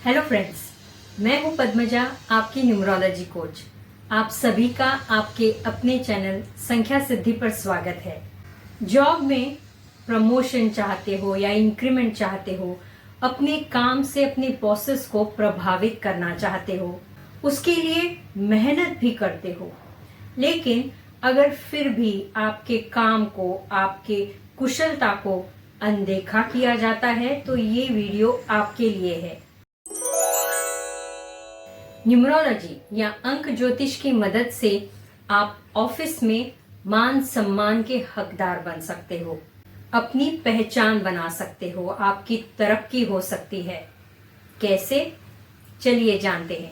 Hello friends, मैं हूं पद्मजा, आपकी न्यूमरोलॉजी कोच। आप सभी का आपके अपने चैनल संख्या सिद्धि पर स्वागत है। जॉब में प्रमोशन चाहते हो या इंक्रीमेंट चाहते हो, अपने काम से अपने बॉसेस को प्रभावित करना चाहते हो, उसके लिए मेहनत भी करते हो, लेकिन अगर फिर भी आपके काम को, आपके कुशलता को अनदेखा किया जाता है तो ये वीडियो आपके लिए है। न्यूमरोलॉजी या अंक ज्योतिष की मदद से आप ऑफिस में मान सम्मान के हकदार बन सकते हो, अपनी पहचान बना सकते हो, आपकी तरक्की हो सकती है। कैसे? चलिए जानते हैं।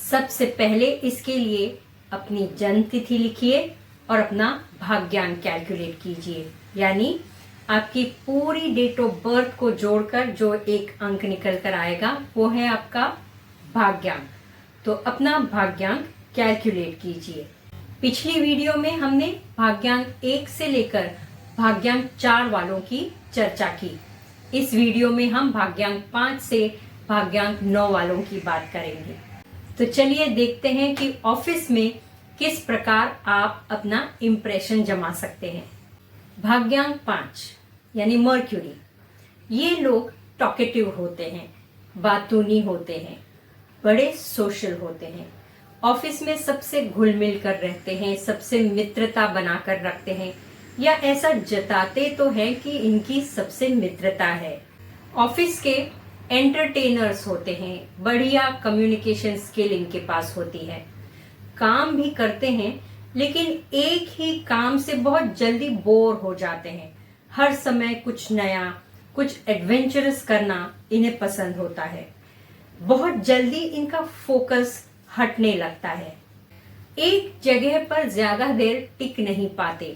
सबसे पहले इसके लिए अपनी जन्म तिथि लिखिए और अपना भाग्यांक कैलकुलेट कीजिए, यानी आपकी पूरी डेट ऑफ बर्थ को जोड़कर जो एक अंक निकल कर आएगा वो है आपका भाग्यांक। तो अपना भाग्यांक कैलकुलेट कीजिए। पिछली वीडियो में हमने भाग्यांक 1 से लेकर भाग्यांक 4 वालों की चर्चा की। इस वीडियो में हम भाग्यांक 5 से भाग्यांक 9 वालों की बात करेंगे। तो चलिए देखते हैं कि ऑफिस में किस प्रकार आप अपना इंप्रेशन जमा सकते हैं। भाग्यांक 5 यानी मर्क्यूरी, ये लोग टॉकेटिव होते हैं, बातूनी होते हैं, बड़े सोशल होते हैं, ऑफिस में सबसे घुल मिल कर रहते हैं, सबसे मित्रता बनाकर रखते हैं, या ऐसा जताते तो है कि इनकी सबसे मित्रता है। ऑफिस के एंटरटेनर्स होते हैं, बढ़िया कम्युनिकेशन स्किल इनके पास होती है, काम भी करते हैं, लेकिन एक ही काम से बहुत जल्दी बोर हो जाते हैं। हर समय कुछ नया, कुछ एडवेंचरस करना इन्हें पसंद होता है। बहुत जल्दी इनका फोकस हटने लगता है, एक जगह पर ज्यादा देर टिक नहीं पाते,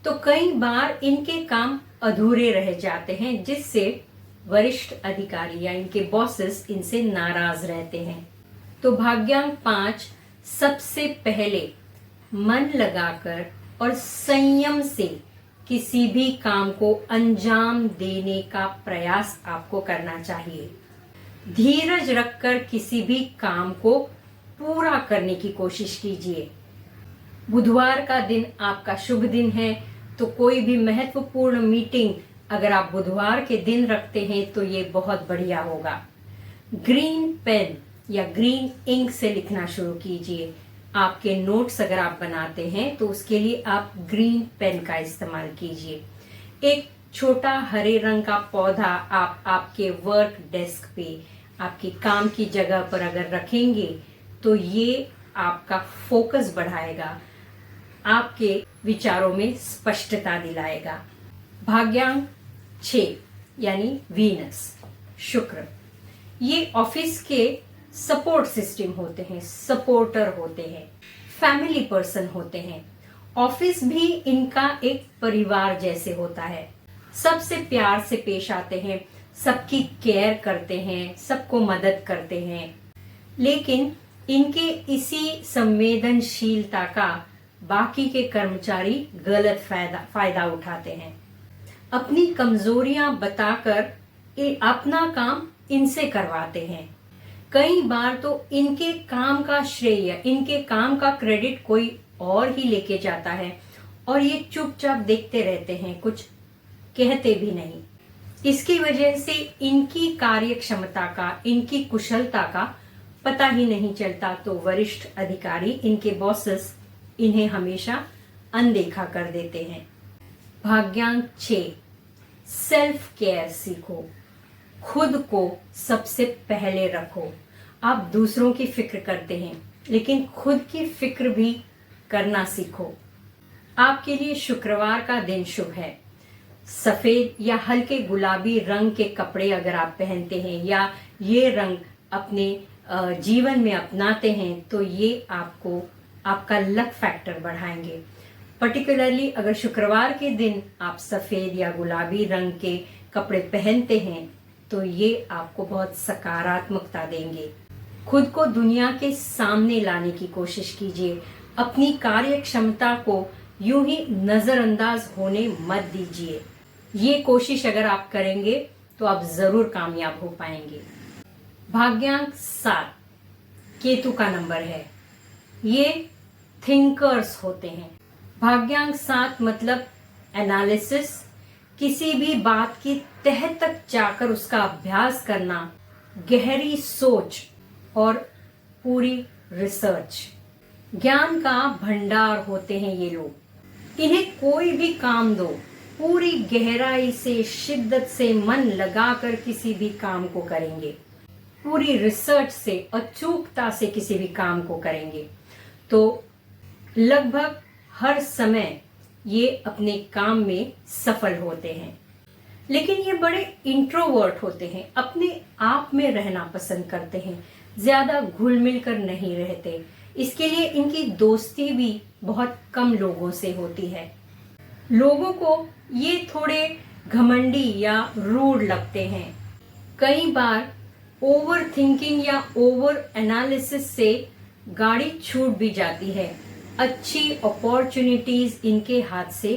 तो कई बार इनके काम अधूरे रह जाते हैं, जिससे वरिष्ठ अधिकारी या इनके बॉसेस इनसे नाराज रहते हैं। तो भाग्यांक 5 सबसे पहले मन लगाकर और संयम से किसी भी काम को अंजाम देने का प्रयास आपको करना चाहिए। धीरज रखकर किसी भी काम को पूरा करने की कोशिश कीजिए। बुधवार का दिन आपका शुभ दिन है, तो कोई भी महत्वपूर्ण मीटिंग अगर आप बुधवार के दिन रखते हैं तो ये बहुत बढ़िया होगा। ग्रीन पेन या ग्रीन इंक से लिखना शुरू कीजिए। आपके नोट्स अगर आप बनाते हैं तो उसके लिए आप ग्रीन पेन का इस्तेमाल कीजिए। एक छोटा हरे रंग का पौधा आप आपके वर्क डेस्क पे, आपकी काम की जगह पर अगर रखेंगे तो ये आपका फोकस बढ़ाएगा, आपके विचारों में स्पष्टता दिलाएगा। भाग्यांक 6 यानी वीनस, शुक्र, ये ऑफिस के सपोर्ट सिस्टम होते हैं, सपोर्टर होते हैं, फैमिली पर्सन होते हैं। ऑफिस भी इनका एक परिवार जैसे होता है, सबसे प्यार से पेश आते हैं, सबकी केयर करते हैं, सबको मदद करते हैं, लेकिन इनके इसी संवेदनशीलता का बाकी के कर्मचारी गलत फायदा उठाते हैं। अपनी कमजोरियां बताकर अपना काम इनसे करवाते हैं। कई बार तो इनके काम का श्रेय, इनके काम का क्रेडिट कोई और ही लेके जाता है और ये चुपचाप देखते रहते हैं, कुछ कहते भी नहीं। इसकी वजह से इनकी कार्य क्षमता का, इनकी कुशलता का पता ही नहीं चलता, तो वरिष्ठ अधिकारी, इनके बॉसेस इन्हें हमेशा अनदेखा कर देते हैं। भाग्यांक 6 सेल्फ केयर सीखो, खुद को सबसे पहले रखो। आप दूसरों की फिक्र करते हैं, लेकिन खुद की फिक्र भी करना सीखो। आपके लिए शुक्रवार का दिन शुभ है। सफेद या हल्के गुलाबी रंग के कपड़े अगर आप पहनते हैं या ये रंग अपने जीवन में अपनाते हैं तो ये आपको आपका लक फैक्टर बढ़ाएंगे। पर्टिकुलरली अगर शुक्रवार के दिन आप सफेद या गुलाबी रंग के कपड़े पहनते हैं तो ये आपको बहुत सकारात्मकता देंगे। खुद को दुनिया के सामने लाने की कोशिश कीजिए। अपनी कार्य क्षमता को यूं ही नजरअंदाज होने मत दीजिए। ये कोशिश अगर आप करेंगे तो आप जरूर कामयाब हो पाएंगे। भाग्यांक 7 केतु का नंबर है। ये थिंकर्स होते हैं। भाग्यांक 7 मतलब एनालिसिस, किसी भी बात की तह तक जाकर उसका अभ्यास करना, गहरी सोच और पूरी रिसर्च। ज्ञान का भंडार होते हैं ये लोग। इन्हें कोई भी काम दो, पूरी गहराई से, शिद्दत से मन लगाकर किसी भी काम को करेंगे, पूरी रिसर्च से, अचूकता से किसी भी काम को करेंगे। तो लगभग हर समय ये अपने काम में सफल होते हैं। लेकिन ये बड़े इंट्रोवर्ट होते हैं, अपने आप में रहना पसंद करते हैं, ज्यादा घुल मिल कर नहीं रहते। इसके लिए इनकी दोस्ती भी बहुत कम लोगों से होती है। लोगों को ये थोड़े घमंडी या रूड लगते हैं। कई बार ओवर थिंकिंग या ओवर एनालिसिस से गाड़ी छूट भी जाती है, अच्छी अपॉर्चुनिटीज इनके हाथ से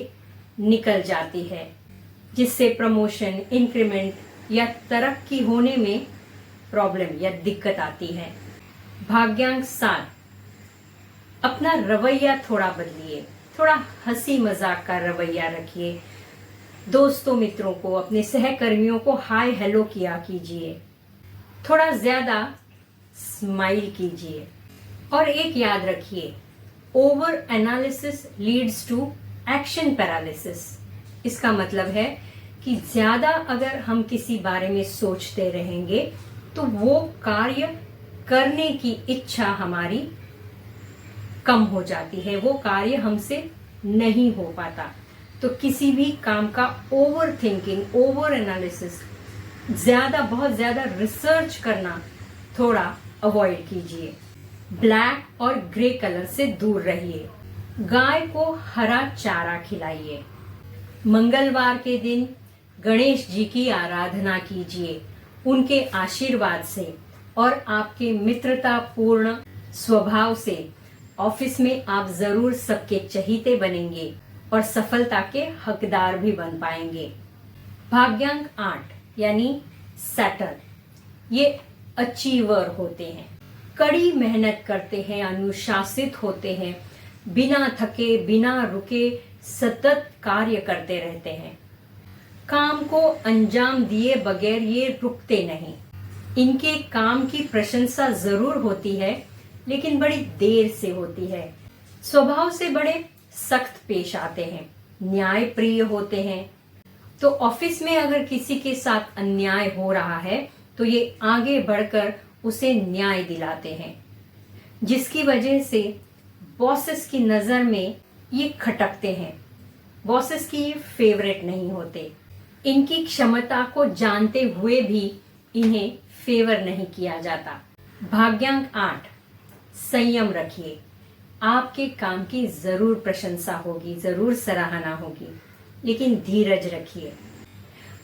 निकल जाती है, जिससे प्रमोशन, इंक्रीमेंट या तरक्की होने में प्रॉब्लम या दिक्कत आती है। भाग्यांक 7 अपना रवैया थोड़ा बदलिए, थोड़ा हंसी मजाक का रवैया रखिए। दोस्तों मित्रों को, अपने सहकर्मियों को हाय हेलो किया कीजिए, थोड़ा ज्यादा स्माइल कीजिए। और एक याद रखिए, over analysis leads to action paralysis. इसका मतलब है कि ज्यादा अगर हम किसी बारे में सोचते रहेंगे तो वो कार्य करने की इच्छा हमारी कम हो जाती है, वो कार्य हमसे नहीं हो पाता। तो किसी भी काम का ओवर थिंकिंग, ओवर एनालिसिस, बहुत ज्यादा रिसर्च करना थोड़ा अवॉइड कीजिए। ब्लैक और ग्रे कलर से दूर रहिए। गाय को हरा चारा खिलाइए। मंगलवार के दिन गणेश जी की आराधना कीजिए। उनके आशीर्वाद से और आपके मित्रतापूर्ण स्वभाव से ऑफिस में आप जरूर सबके चहीते बनेंगे और सफलता के हकदार भी बन पाएंगे। भाग्यांक 8 यानी सैटर्न, ये अचीवर होते हैं, कड़ी मेहनत करते हैं, अनुशासित होते हैं, बिना थके बिना रुके सतत कार्य करते रहते हैं। काम को अंजाम दिए बगैर ये रुकते नहीं। इनके काम की प्रशंसा जरूर होती है, लेकिन बड़ी देर से होती है। स्वभाव से बड़े सख्त पेश आते हैं, न्याय प्रिय होते हैं। तो ऑफिस में अगर किसी के साथ अन्याय हो रहा है तो ये आगे बढ़कर उसे न्याय दिलाते हैं, जिसकी वजह से बॉसेस की नजर में ये खटकते हैं। बॉसेस की ये फेवरेट नहीं होते। इनकी क्षमता को जानते हुए भी इन्हें फेवर नहीं किया जाता। भाग्यांक 8 संयम रखिए। आपके काम की जरूर प्रशंसा होगी, जरूर सराहना होगी, लेकिन धीरज रखिए।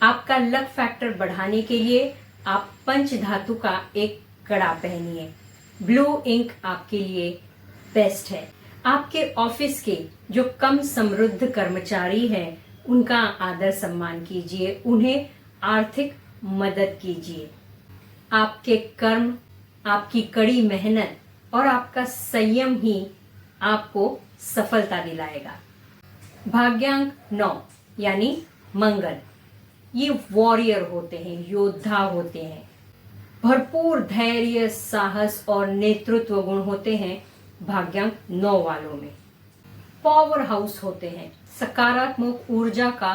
आपका लक फैक्टर बढ़ाने के लिए आप पंच धातु का एक कड़ा पहनिए। ब्लू इंक आपके लिए बेस्ट है। आपके ऑफिस के जो कम समृद्ध कर्मचारी हैं, उनका आदर सम्मान कीजिए, उन्हें आर्थिक मदद कीजिए। आपके कर्म, आपकी कड़ी मेहनत और आपका संयम ही आपको सफलता दिलाएगा। भाग्यांक 9 यानी मंगल, ये वॉरियर होते हैं, योद्धा होते हैं, भरपूर धैर्य, साहस और नेतृत्व गुण होते हैं भाग्यांक 9 वालों में। पावर हाउस होते हैं, सकारात्मक ऊर्जा का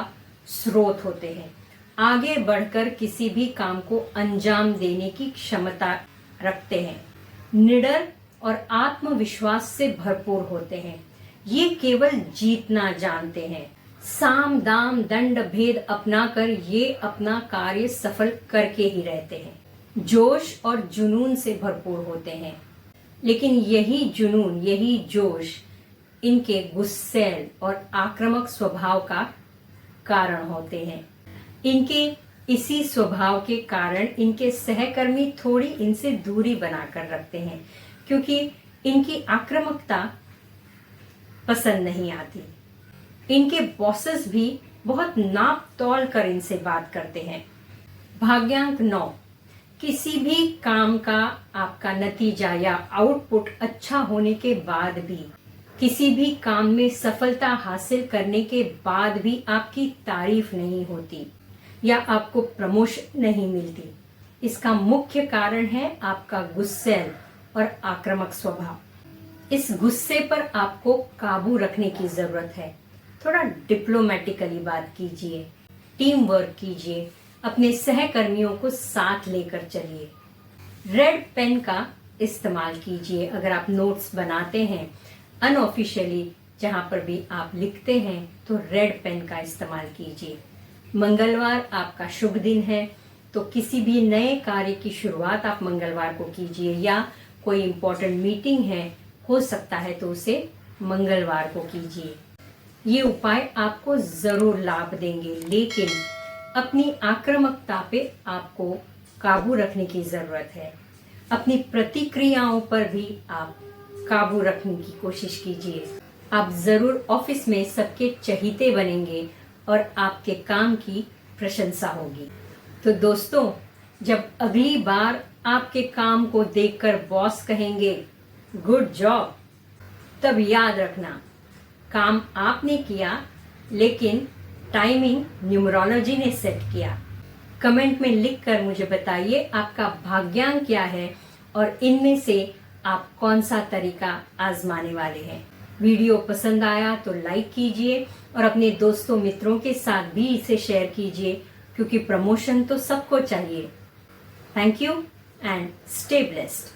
स्रोत होते हैं, आगे बढ़कर किसी भी काम को अंजाम देने की क्षमता रखते हैं, निडर और आत्मविश्वास से भरपूर होते हैं। ये केवल जीतना जानते हैं। साम दाम दंड भेद अपनाकर ये अपना कार्य सफल करके ही रहते हैं। जोश और जुनून से भरपूर होते हैं, लेकिन यही जुनून, यही जोश इनके गुस्सैल और आक्रामक स्वभाव का कारण होते हैं। इनके इसी स्वभाव के कारण इनके सहकर्मी थोड़ी इनसे दूरी बनाकर रखते हैं, क्योंकि इनकी आक्रामकता पसंद नहीं आती। इनके बॉसेस भी बहुत नाप तौल कर इनसे बात करते हैं। भाग्यांक 9 किसी भी काम का आपका नतीजा या आउटपुट अच्छा होने के बाद भी, किसी भी काम में सफलता हासिल करने के बाद भी आपकी तारीफ नहीं होती या आपको प्रमोशन नहीं मिलती, इसका मुख्य कारण है आपका गुस्सैल और आक्रामक स्वभाव। इस गुस्से पर आपको काबू रखने की जरूरत है। थोड़ा डिप्लोमेटिकली बात कीजिए, टीम वर्क कीजिए, अपने सहकर्मियों को साथ लेकर चलिए। रेड पेन का इस्तेमाल कीजिए अगर आप नोट्स बनाते हैं, अनऑफिशियली जहां पर भी आप लिखते हैं तो रेड पेन का इस्तेमाल कीजिए। मंगलवार आपका शुभ दिन है, तो किसी भी नए कार्य की शुरुआत आप मंगलवार को कीजिए, या कोई इंपॉर्टेंट मीटिंग है, हो सकता है तो उसे मंगलवार को कीजिए। ये उपाय आपको जरूर लाभ देंगे, लेकिन अपनी आक्रामकता पे आपको काबू रखने की जरूरत है। अपनी प्रतिक्रियाओं पर भी आप काबू रखने की कोशिश कीजिए। आप जरूर ऑफिस में सबके चहीते बनेंगे और आपके काम की प्रशंसा होगी। तो दोस्तों, जब अगली बार आपके काम को देखकर बॉस कहेंगे गुड जॉब, तब याद रखना काम आपने किया, लेकिन टाइमिंग न्यूमरोलॉजी ने सेट किया। कमेंट में लिखकर मुझे बताइए आपका भाग्यांक क्या है और इनमें से आप कौन सा तरीका आजमाने वाले हैं। वीडियो पसंद आया तो लाइक कीजिए और अपने दोस्तों मित्रों के साथ भी इसे शेयर कीजिए, क्योंकि प्रमोशन तो सबको चाहिए। Thank you and stay blessed.